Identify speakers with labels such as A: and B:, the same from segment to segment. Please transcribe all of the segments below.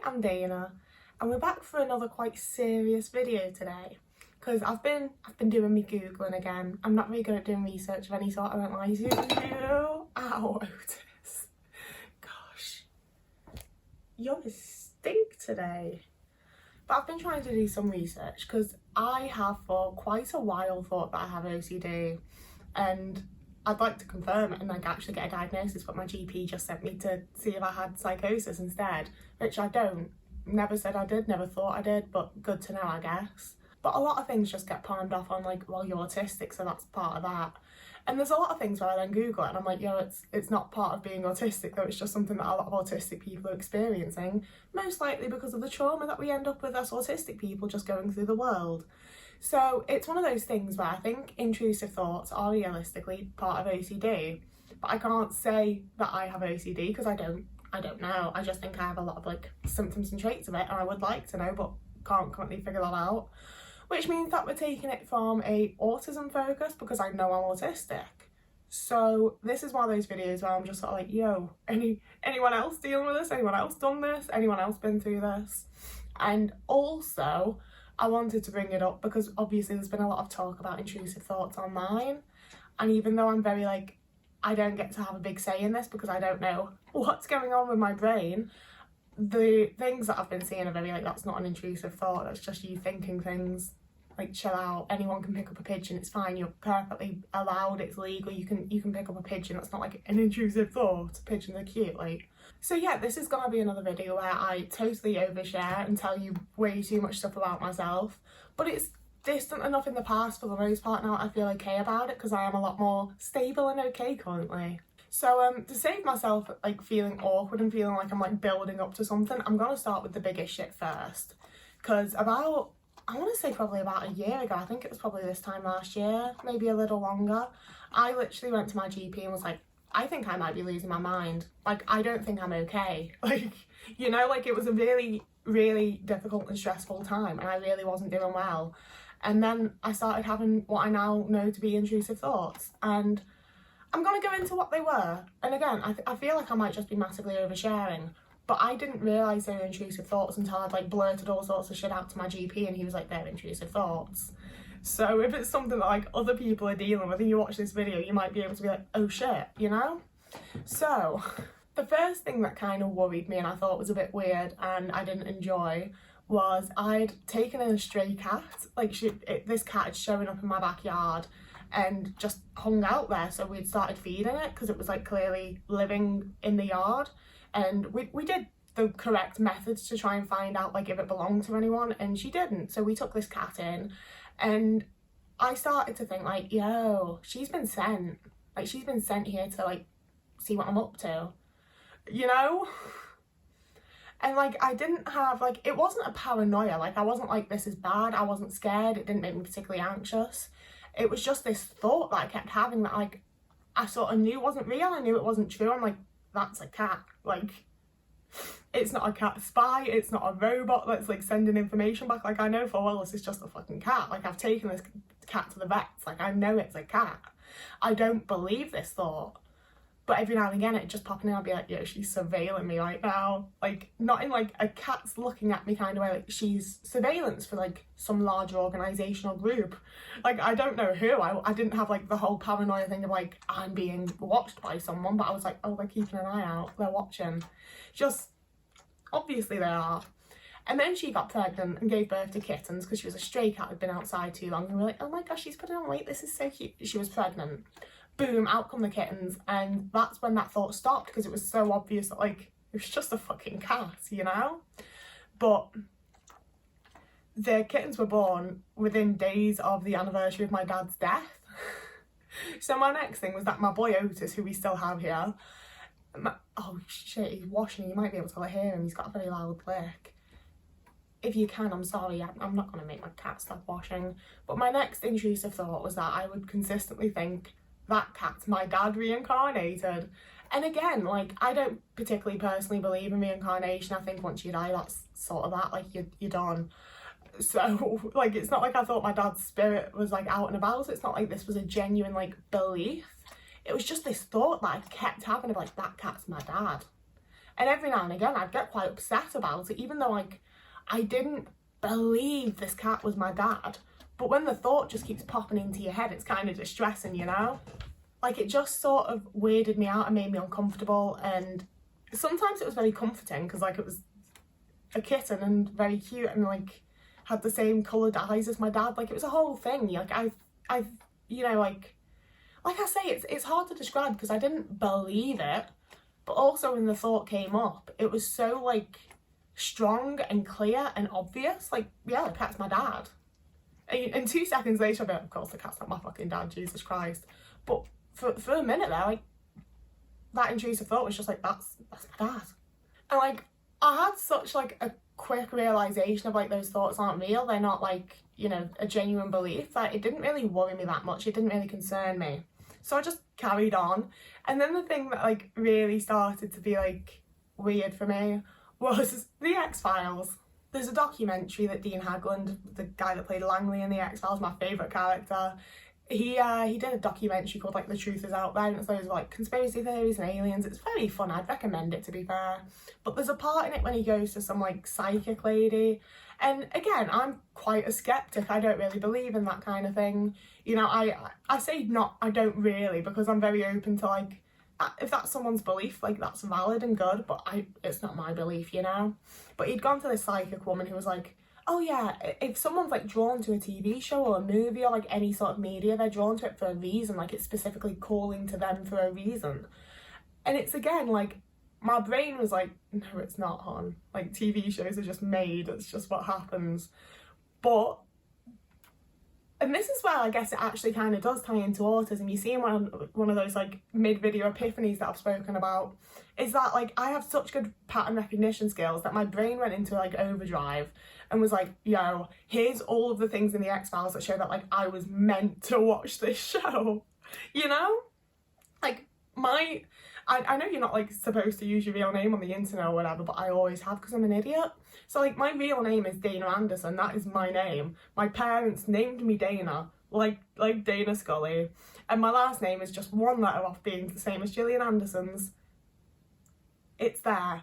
A: I'm Dana and we're back for another quite serious video today because I've been doing me googling again. I'm not very good at doing research of any sort, I won't lie to you. Ow, Otis. Gosh, you're a stink today. But I've been trying to do some research because I have for quite a while thought that I have OCD, and I'd like to confirm it and like actually get a diagnosis, but my GP just sent me to see if I had psychosis instead, which I don't. Never said I did, never thought I did, but good to know, I guess. But a lot of things just get palmed off on like, well, you're autistic, so that's part of that. And there's a lot of things where I then Google it and I'm like, yo, it's not part of being autistic though, it's just something that a lot of autistic people are experiencing, most likely because of the trauma that we end up with as autistic people just going through the world. So it's one of those things where I think intrusive thoughts are realistically part of OCD, but I can't say that I have OCD because I don't know. I just think I have a lot of like symptoms and traits of it, and I would like to know, but can't currently figure that out. Which means that we're taking it from a autism focus because I know I'm autistic. So this is one of those videos where I'm just sort of like, yo, anyone else dealing with this? Anyone else done this? Anyone else been through this? And also, I wanted to bring it up because obviously there's been a lot of talk about intrusive thoughts online. And even though I'm very like, I don't get to have a big say in this because I don't know what's going on with my brain, the things that I've been seeing are very like, that's not an intrusive thought, that's just you thinking things. Like, chill out, anyone can pick up a pigeon, it's fine, you're perfectly allowed, it's legal, you can pick up a pigeon, that's not like an intrusive thought, pigeons are cute, like. So yeah, this is gonna be another video where I totally overshare and tell you way too much stuff about myself, but it's distant enough in the past for the most part now I feel okay about it because I am a lot more stable and okay currently. So to save myself like feeling awkward and feeling like I'm like building up to something, I'm gonna start with the biggest shit first. Because I want to say probably about a year ago, I think it was probably this time last year, maybe a little longer, I literally went to my GP and was like, I think I might be losing my mind. Like, I don't think I'm okay. Like, you know, like it was a really, really difficult and stressful time and I really wasn't doing well. And then I started having what I now know to be intrusive thoughts. And I'm going to go into what they were. And again, I feel like I might just be massively oversharing. But I didn't realise they were intrusive thoughts until I'd like blurted all sorts of shit out to my GP and he was like, they're intrusive thoughts. So if it's something that like other people are dealing with and you watch this video, you might be able to be like, oh shit, you know? So the first thing that kind of worried me and I thought was a bit weird and I didn't enjoy was I'd taken in a stray cat. Like this cat had shown up in my backyard and just hung out there. So we'd started feeding it because it was like clearly living in the yard. And we did the correct methods to try and find out like if it belonged to anyone, and she didn't. So we took this cat in and I started to think like, yo, she's been sent. Like she's been sent here to like see what I'm up to, you know? And like I didn't have like, it wasn't a paranoia. Like I wasn't like, this is bad. I wasn't scared. It didn't make me particularly anxious. It was just this thought that I kept having that like I sort of knew wasn't real. I knew it wasn't true. I'm like, that's a cat. Like, it's not a cat spy, it's not a robot that's like sending information back. Like I know for well this is just a fucking cat. Like I've taken this cat to the vets, like I know it's a cat. I don't believe this thought, but every now and again it just popping in, I'll be like, yo, she's surveilling me right now. Like not in like a cat's looking at me kind of way, like she's surveillance for like some larger organisational group. Like I don't know who. I didn't have like the whole paranoia thing of like I'm being watched by someone, but I was like, oh, they're keeping an eye out, they're watching. Just obviously they are. And then she got pregnant and gave birth to kittens because she was a stray cat, had been outside too long, and we were like, oh my gosh, she's putting on weight, this is so cute. She was pregnant. Boom, out come the kittens, and that's when that thought stopped because it was so obvious that like it was just a fucking cat, you know? But the kittens were born within days of the anniversary of my dad's death. So my next thing was that my boy Otis, who we still have here, oh shit, he's washing, you might be able to hear him, he's got a very loud click. If you can, I'm sorry, I'm not going to make my cat stop washing. But my next intrusive thought was that I would consistently think, that cat's my dad reincarnated. And again, like, I don't particularly personally believe in reincarnation. I think once you die, that's sort of that, like, you're done. So, like, it's not like I thought my dad's spirit was, like, out and about. It's not like this was a genuine, like, belief. It was just this thought that I kept having of, like, that cat's my dad. And every now and again I'd get quite upset about it, even though like I didn't believe this cat was my dad. But when the thought just keeps popping into your head, it's kind of distressing, you know? Like, it just sort of weirded me out and made me uncomfortable, and sometimes it was very comforting because like it was a kitten and very cute and like had the same coloured eyes as my dad. Like, it was a whole thing. Like, I've you know, like I say, it's hard to describe because I didn't believe it, but also when the thought came up, it was so like strong and clear and obvious. Like, yeah, the cat's my dad. And 2 seconds later, I'll be like, of course the cat's not my fucking dad, Jesus Christ. But for a minute there, like, that intrusive thought was just like, that's my dad. And like, I had such like a quick realisation of like, those thoughts aren't real, they're not like, you know, a genuine belief, that it didn't really worry me that much, it didn't really concern me. So I just carried on. And then the thing that like really started to be like weird for me was the X-Files. There's a documentary that Dean Hagland, the guy that played Langley in the X-Files, my favourite character, he did a documentary called like The Truth Is Out There, and it's loads of like conspiracy theories and aliens. It's very fun, I'd recommend it, to be fair. But there's a part in it when he goes to some like psychic lady, and again, I'm quite a skeptic, I don't really believe in that kind of thing. You know, I say not, I don't really, because I'm very open to like, if that's someone's belief, like that's valid and good, but it's not my belief, you know. But he'd gone to this psychic woman who was like, oh yeah, if someone's like drawn to a TV show or a movie or like any sort of media, they're drawn to it for a reason, like it's specifically calling to them for a reason. And it's again like, my brain was like, no, it's not, hon. Like, TV shows are just made, it's just what happens. But, and this is where I guess it actually kind of does tie into autism. You see in one of those like mid-video epiphanies that I've spoken about, is that like I have such good pattern recognition skills that my brain went into like overdrive and was like, yo, here's all of the things in the X-Files that show that like I was meant to watch this show, you know? Like, I know you're not like supposed to use your real name on the internet or whatever, but I always have because I'm an idiot. So like, my real name is Dana Anderson, that is my name. My parents named me Dana, like Dana Scully, and my last name is just one letter off being the same as Gillian Anderson's. It's there.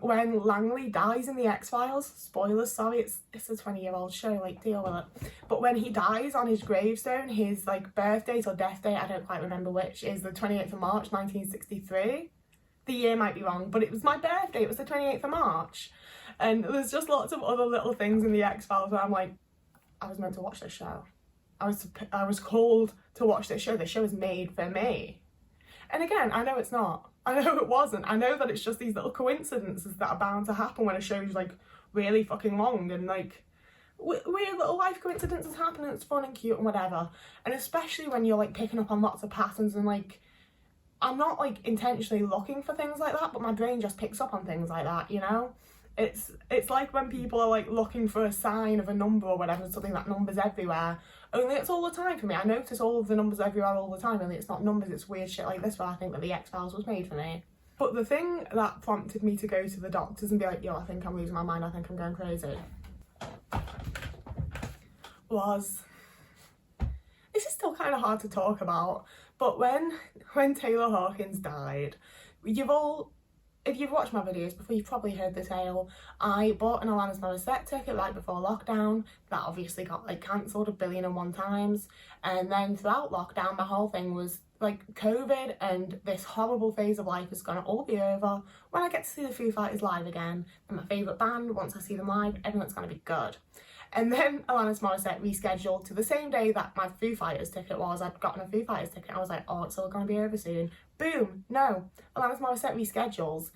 A: When Langley dies in the X-Files, spoilers, sorry, it's a 20-year-old show, like, deal with it. But when he dies, on his gravestone, his like birth date or death date, I don't quite remember which, is the 28th of March 1963. The year might be wrong, but it was my birthday, it was the 28th of March. And there's just lots of other little things in the X-Files where I'm like, I was meant to watch this show. I was called to watch this show. This show is made for me. And again, I know it's not. I know it wasn't. I know that it's just these little coincidences that are bound to happen when a show's like really fucking long, and like weird little life coincidences happen and it's fun and cute and whatever. And especially when you're like picking up on lots of patterns, and like, I'm not like intentionally looking for things like that, but my brain just picks up on things like that, you know? It's like when people are like looking for a sign of a number or whatever, something that numbers everywhere, only it's all the time for me. I notice all of the numbers everywhere all the time, only it's not numbers, it's weird shit like this where I think that the X-Files was made for me. But the thing that prompted me to go to the doctors and be like, yo, I think I'm losing my mind, I think I'm going crazy, was, this is still kind of hard to talk about, but when Taylor Hawkins died, if you've watched my videos before, you've probably heard the tale. I bought an Alanis Morissette ticket right before lockdown. That obviously got like cancelled 1,000,001 times. And then throughout lockdown, my whole thing was like, COVID and this horrible phase of life is gonna all be over when I get to see the Foo Fighters live again. They're my favourite band. Once I see them live, everything's gonna be good. And then Alanis Morissette rescheduled to the same day that my Foo Fighters ticket was. I'd gotten a Foo Fighters ticket. I was like, oh, it's all going to be over soon. Boom, no. Alanis Morissette reschedules.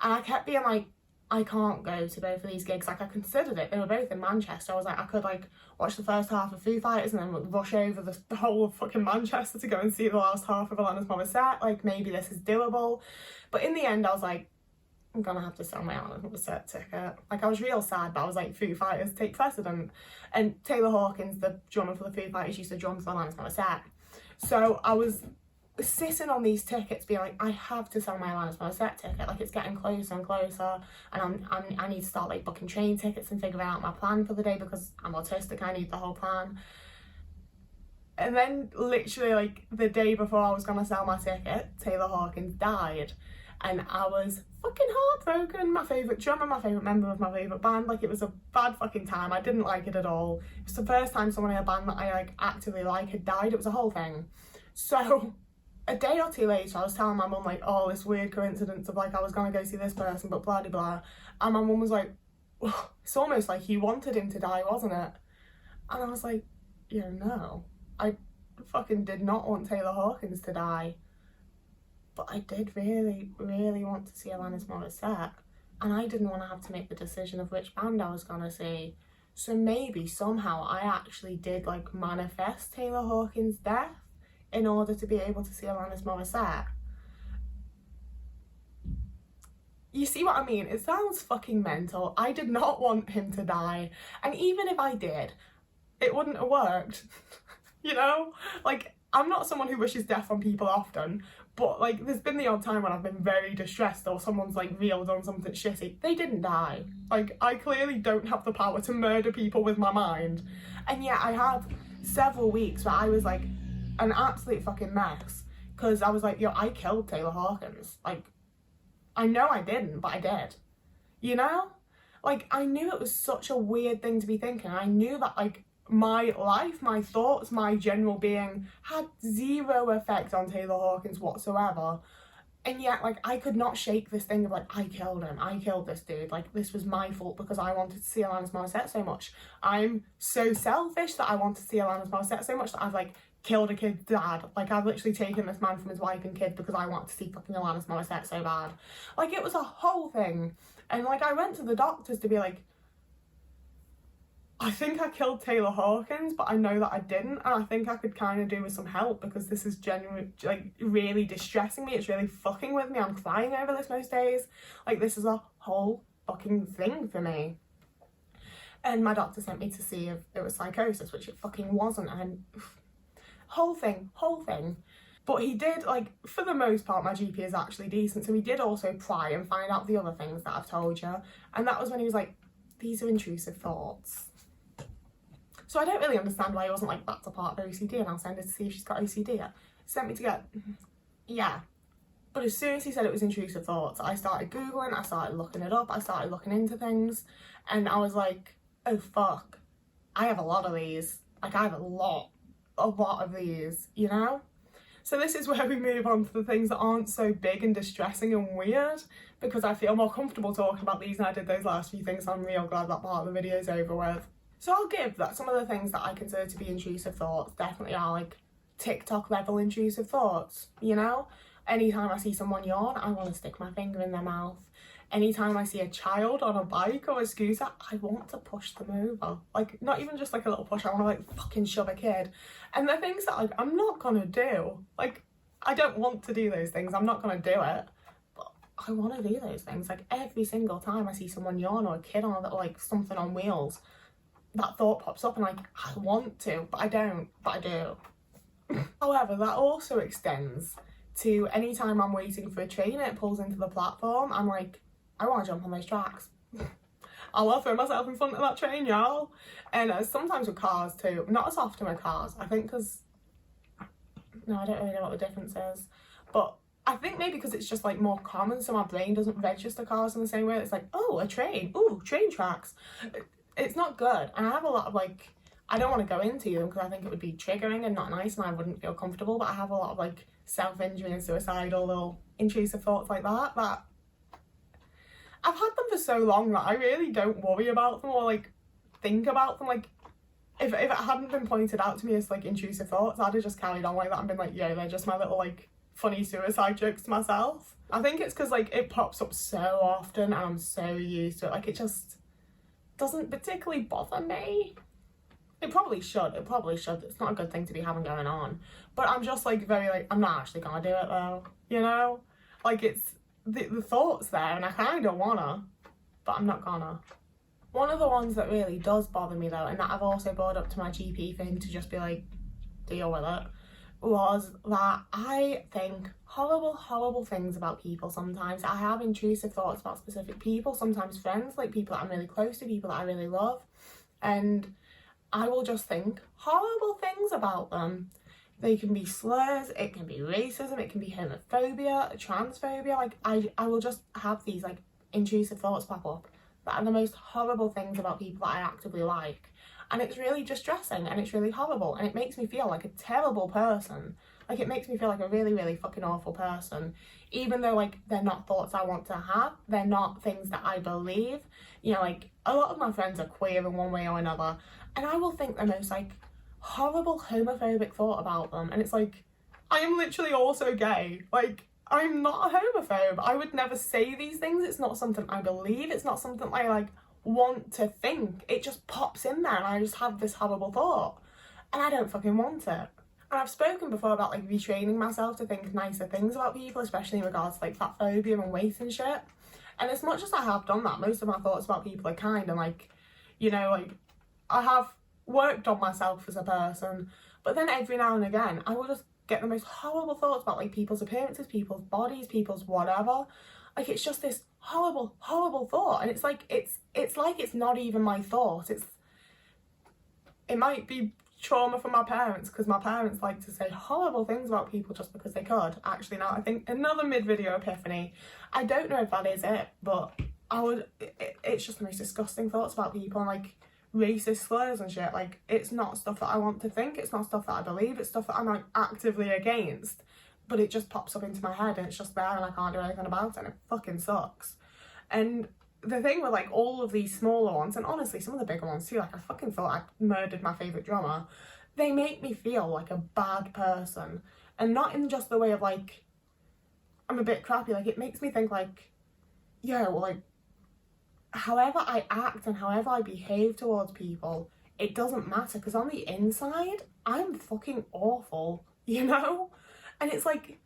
A: And I kept being like, I can't go to both of these gigs. Like, I considered it. They were both in Manchester. I was like, I could like watch the first half of Foo Fighters and then rush over the whole of fucking Manchester to go and see the last half of Alanis Morissette. Like, maybe this is doable. But in the end, I was like, I'm gonna have to sell my Alanis Morissette ticket. Like, I was real sad, but I was like, Foo Fighters take precedent. And Taylor Hawkins, the drummer for the Foo Fighters, used to drum for Alanis Morissette. So I was sitting on these tickets being like, I have to sell my Alanis Morissette ticket. Like, it's getting closer and closer, and I need to start like booking train tickets and figuring out my plan for the day because I'm autistic, I need the whole plan. And then literally like the day before I was gonna sell my ticket, Taylor Hawkins died. and I was fucking heartbroken. My favourite drummer, my favourite member of my favourite band, like, it was a bad fucking time. I didn't like it at all. It was the first time someone in a band that I like actively like had died. It was a whole thing. So a day or two later, I was telling my mum, like, oh, this weird coincidence of, like, I was gonna go see this person, but blah, blah, blah. And my mum was like, oh, it's almost like you wanted him to die, wasn't it? And I was like, yeah, no. I fucking did not want Taylor Hawkins to die. But I did really, really want to see Alanis Morissette. And I didn't want to have to make the decision of which band I was gonna see. So maybe somehow I actually did, like, manifest Taylor Hawkins' death in order to be able to see Alanis Morissette. You see what I mean? It sounds fucking mental. I did not want him to die. And even if I did, it wouldn't have worked. You know? Like, I'm not someone who wishes death on people often, but, like, there's been the odd time when I've been very distressed or someone's, like, reeled on something shitty. They didn't die. Like, I clearly don't have the power to murder people with my mind. And yet I had several weeks where I was, like, an absolute fucking mess. Because I was like, yo, I killed Taylor Hawkins. Like, I know I didn't, but I did. You know? Like, I knew it was such a weird thing to be thinking. I knew that, like, my life, my thoughts, my general being had zero effect on Taylor Hawkins whatsoever. And yet, like, I could not shake this thing of, like, I killed him. I killed this dude. Like, this was my fault because I wanted to see Alanis Morissette so much. I'm so selfish that I want to see Alanis Morissette so much that I've, like, killed a kid's dad. Like, I've literally taken this man from his wife and kid because I want to see fucking Alanis Morissette so bad. Like, it was a whole thing. And, like, I went to the doctors to be like, I think I killed Taylor Hawkins, but I know that I didn't, and I think I could kind of do with some help because this is genuinely, like, really distressing me. It's really fucking with me. I'm crying over this most days. Like, this is a whole fucking thing for me. And my doctor sent me to see if it was psychosis, which it fucking wasn't, and whole thing. But he did, like, for the most part, my GP is actually decent, so he did also pry and find out the other things that I've told you, and that was when he was like, these are intrusive thoughts. So I don't really understand why he wasn't like, that's a part of OCD and I'll send her to see if she's got OCD. Sent me to get, yeah. But as soon as he said it was intrusive thoughts, I started Googling, I started looking it up, I started looking into things, and I was like, oh fuck, I have a lot of these. Like, I have a lot of these, you know? So this is where we move on to the things that aren't so big and distressing and weird, because I feel more comfortable talking about these than I did those last few things, so I'm real glad that part of the video's over with. So I'll give that some of the things that I consider to be intrusive thoughts definitely are, like, TikTok level intrusive thoughts, you know? Anytime I see someone yawn, I want to stick my finger in their mouth. Anytime I see a child on a bike or a scooter, I want to push them over. Like, not even just like a little push, I want to, like, fucking shove a kid. And the things that, like, I'm not gonna do. Like, I don't want to do those things, I'm not gonna do it. But I want to do those things. Like, every single time I see someone yawn or a kid on a little, like, something on wheels, that thought pops up and, like, I want to, but I don't, but I do. However, that also extends to any time I'm waiting for a train and it pulls into the platform, I'm like, I want to jump on those tracks. I will throw myself in front of that train, y'all. And sometimes with cars too, not as often with cars, I think, because, no, I don't really know what the difference is, but I think maybe because it's just, like, more common, so my brain doesn't register cars in the same way. It's like, oh, a train, ooh, train tracks. It's not good, and I have a lot of, like, I don't want to go into them because I think it would be triggering and not nice and I wouldn't feel comfortable, but I have a lot of, like, self-injury and suicidal little intrusive thoughts like that I've had them for so long that I really don't worry about them or, like, think about them. Like, if it hadn't been pointed out to me as, like, intrusive thoughts, I'd have just carried on like that and been like, yo, they're just my little, like, funny suicide jokes to myself. I think it's because, like, it pops up so often and I'm so used to it. Like, it just doesn't particularly bother me. It probably should. It's not a good thing to be having going on. But I'm just, like, very, like, I'm not actually gonna do it though, you know? Like, it's, the thought's there and I kind of wanna, but I'm not gonna. One of the ones that really does bother me though, and that I've also brought up to my GP thing to just be like, deal with it, was that I think horrible things about people sometimes. I have intrusive thoughts about specific people, sometimes friends, like people that I'm really close to, people that I really love, and I will just think horrible things about them They can be slurs, it can be racism, it can be homophobia, transphobia. Like, I will just have these like intrusive thoughts pop up that are the most horrible things about people that I actively like. And it's really distressing and it's really horrible and it makes me feel like a terrible person. Like, it makes me feel like a really, really fucking awful person. Even though, like, they're not thoughts I want to have. They're not things that I believe. You know, like, a lot of my friends are queer in one way or another. And I will think the most, like, horrible homophobic thought about them. And it's like, I am literally also gay. Like, I'm not a homophobe. I would never say these things. It's not something I believe. It's not something I, like, want to think. It just pops in there and I just have this horrible thought. And I don't fucking want it. And I've spoken before about like retraining myself to think nicer things about people, especially in regards to like fat phobia and weight and shit. And as much as I have done that, most of my thoughts about people are kind and like, you know, like I have worked on myself as a person, but then every now and again I will just get the most horrible thoughts about like people's appearances, people's bodies, people's whatever. Like, it's just this horrible, horrible thought. And it's like, it's not even my thought. It might be trauma from my parents, because my parents like to say horrible things about people just because they could. Actually, now I think another mid-video epiphany. I don't know if that is it, but it's just the most disgusting thoughts about people and like racist slurs and shit. Like, it's not stuff that I want to think, it's not stuff that I believe, it's stuff that I'm like actively against, but it just pops up into my head and it's just there and I can't do anything about it and it fucking sucks. And the thing with like all of these smaller ones, and honestly some of the bigger ones too, like I fucking thought I murdered my favourite drummer, they make me feel like a bad person. And not in just the way of like, I'm a bit crappy, like it makes me think like, yo, like, however I act and however I behave towards people, it doesn't matter, because on the inside, I'm fucking awful, you know? And it's like,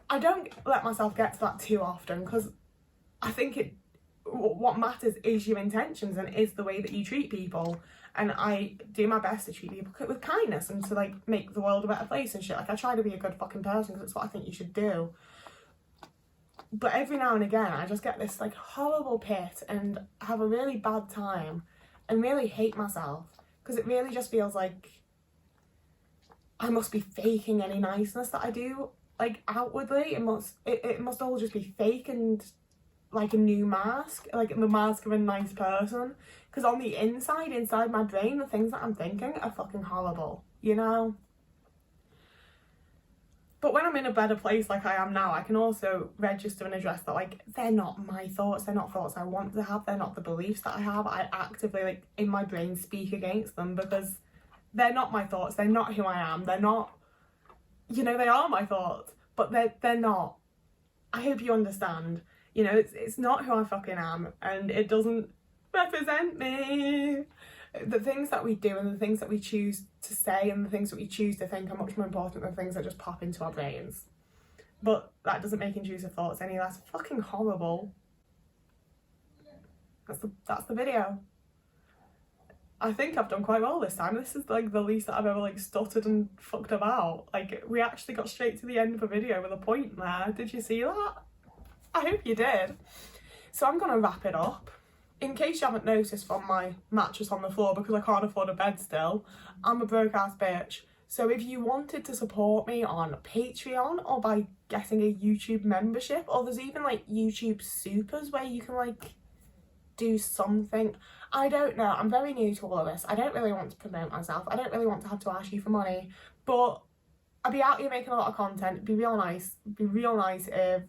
A: I don't let myself get to that too often, because I think what matters is your intentions and is the way that you treat people. And I do my best to treat people with kindness and to like make the world a better place and shit. Like, I try to be a good fucking person because it's what I think you should do. But every now and again I just get this like horrible pit and have a really bad time and really hate myself, because it really just feels like I must be faking any niceness that I do like outwardly. It must all just be fake and like a new mask, like the mask of a nice person, because on the inside my brain, the things that I'm thinking are fucking horrible, you know? But when I'm in a better place like I am now, I can also register and address that like they're not my thoughts, they're not thoughts I want to have, they're not the beliefs that I have. I actively like in my brain speak against them because they're not my thoughts, they're not who I am, they're not, you know, they are my thoughts, but they're not. I hope you understand. You know, it's not who I fucking am, and it doesn't represent me. The things that we do and the things that we choose to say and the things that we choose to think are much more important than things that just pop into our brains. But that doesn't make intrusive thoughts any less fucking horrible. That's the video. I think I've done quite well this time. This is like the least that I've ever like stuttered and fucked about. Like, we actually got straight to the end of a video with a point there. Did you see that? I hope you did. So I'm gonna wrap it up. In case you haven't noticed from my mattress on the floor, because I can't afford a bed still, I'm a broke ass bitch. So if you wanted to support me on Patreon or by getting a YouTube membership, or there's even like YouTube supers where you can like do something. I don't know, I'm very new to all of this. I don't really want to promote myself. I don't really want to have to ask you for money, but I'd be out here making a lot of content. It'd be real nice. It'd be real nice if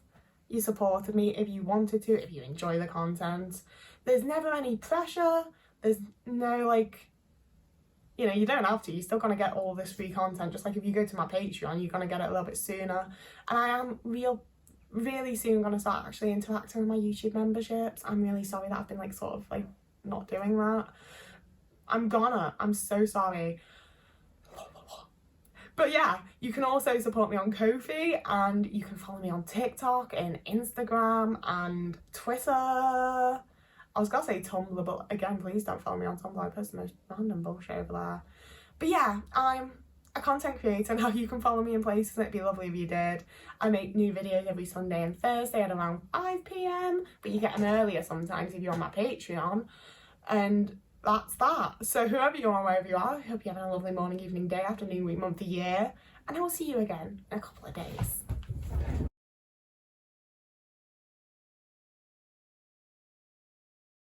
A: you supported me, if you wanted to, if you enjoy the content. There's never any pressure. There's no like, you know, you don't have to. You're still gonna get all this free content. Just like if you go to my Patreon, you're gonna get it a little bit sooner. And I am really soon gonna start actually interacting with my YouTube memberships. I'm really sorry that I've been like sort of like not doing that. I'm so sorry. But yeah, you can also support me on Ko-fi, and you can follow me on TikTok and Instagram and Twitter. I was gonna say Tumblr, but again, please don't follow me on Tumblr. I post the most random bullshit over there. But yeah, I'm a content creator now. You can follow me in places, and it'd be lovely if you did. I make new videos every Sunday and Thursday at around 5 PM, but you get them earlier sometimes if you're on my Patreon. And that's that. So whoever you are, wherever you are, I hope you're having a lovely morning, evening, day, afternoon, week, month, year. and I will see you again in a couple of days.